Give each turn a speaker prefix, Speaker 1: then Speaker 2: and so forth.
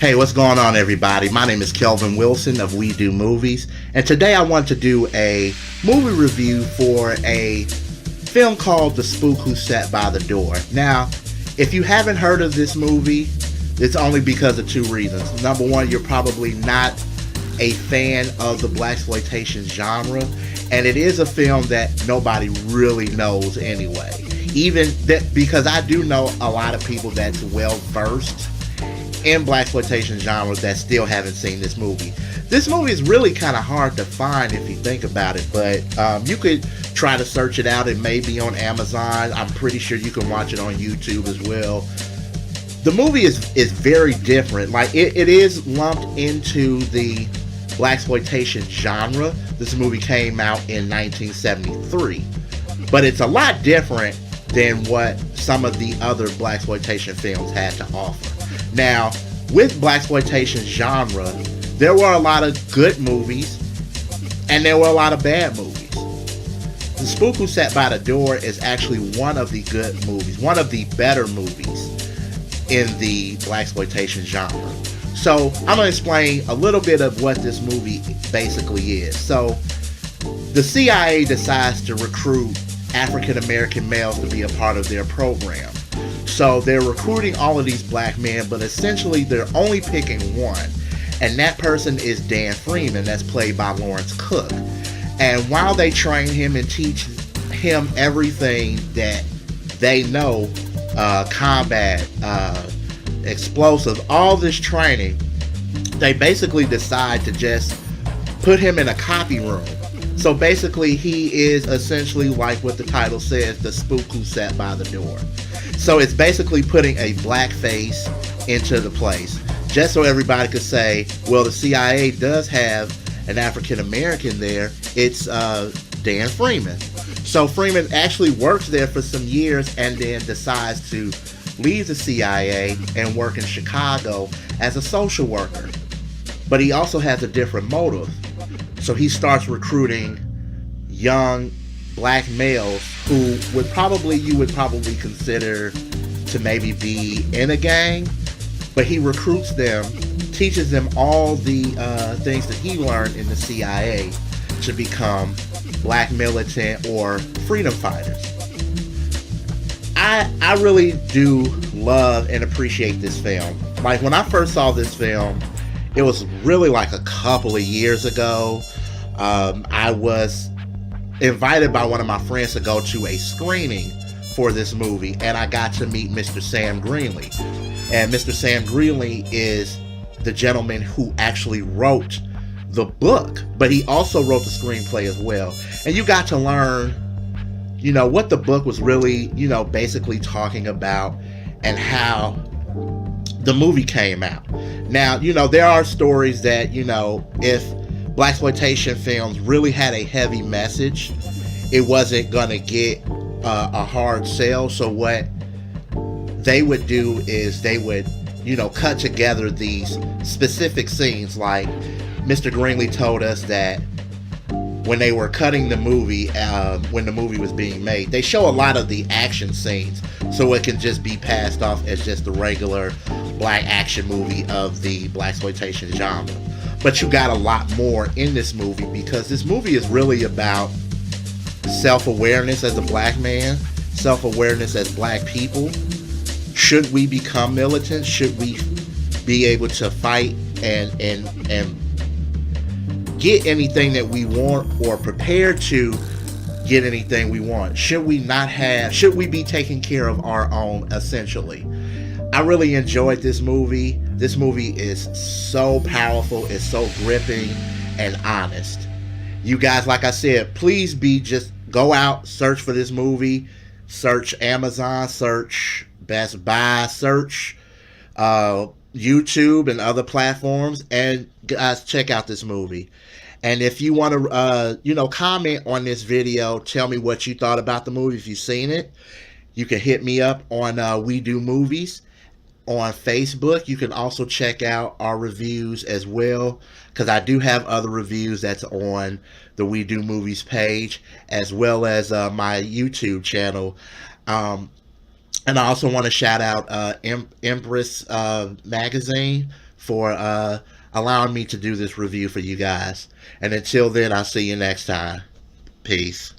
Speaker 1: Hey, what's going on, everybody? My name is Kelvin Wilson of We Do Movies, and today I want to do a movie review for a film called The Spook Who Sat by the Door. Now, if you haven't heard of this movie, it's only because of two reasons. Number one, you're probably not a fan of the Blaxploitation genre, and it is a film that nobody really knows anyway. Even that, because I do know a lot of people that's well versed in Blaxploitation genres that still haven't seen this movie. This movie is really kind of hard to find if you think about it, but you could try to search it out. It may be on Amazon. I'm pretty sure you can watch it on YouTube as well. The movie is very different. Like it is lumped into the Blaxploitation genre. This movie came out in 1973, but it's a lot different than what some of the other Blaxploitation films had to offer. Now, with Blaxploitation genre, there were a lot of good movies and there were a lot of bad movies. The Spook Who Sat by the Door is actually one of the good movies, one of the better movies in the Blaxploitation genre. So I'm going to explain a little bit of what this movie basically is. So the CIA decides to recruit African American males to be a part of their program. So they're recruiting all of these black men, but essentially they're only picking one. And that person is Dan Freeman, that's played by Lawrence Cook. And while they train him and teach him everything that they know, combat, explosive, all this training, they basically decide to just put him in a copy room. So basically he is essentially, like what the title says, the spook who sat by the door. So it's basically putting a black face into the place, just so everybody could say, well, the CIA does have an African American there. It's Dan Freeman. So Freeman actually works there for some years and then decides to leave the CIA and work in Chicago as a social worker. But he also has a different motive. So he starts recruiting young black males who you would probably consider to maybe be in a gang, but he recruits them, teaches them all the things that he learned in the CIA to become black militant or freedom fighters. I really do love and appreciate this film. Like when I first saw this film, it was really like a couple of years ago. I was invited by one of my friends to go to a screening for this movie, and I got to meet Mr. Sam Greenlee. And Mr. Sam Greenlee is the gentleman who actually wrote the book, but he also wrote the screenplay as well. And you got to learn, what the book was really, basically talking about and how the movie came out. Now, there are stories that, if Blaxploitation films really had a heavy message, it wasn't gonna get a hard sell. So what they would do is they would, cut together these specific scenes. Like Mr. Greenlee told us that when they were cutting the movie, when the movie was being made, they show a lot of the action scenes so it can just be passed off as just the regular black action movie of the Blaxploitation genre. But you got a lot more in this movie, because this movie is really about self-awareness as a black man, self-awareness as black people. Should we become militant? Should we be able to fight and get anything that we want, or prepare to get anything we want? Should we be taking care of our own, essentially? I really enjoyed this movie. This movie is so powerful, it's so gripping and honest. You guys, like I said, please just go out, search for this movie, search Amazon, search Best Buy, search YouTube and other platforms, and guys, check out this movie. And if you want to, comment on this video, tell me what you thought about the movie if you've seen it. You can hit me up on We Do Movies on Facebook. You can also check out our reviews as well, because I do have other reviews that's on the We Do Movies page, as well as my YouTube channel. And I also want to shout out Empress Magazine for allowing me to do this review for you guys. And until then, I'll see you next time. Peace.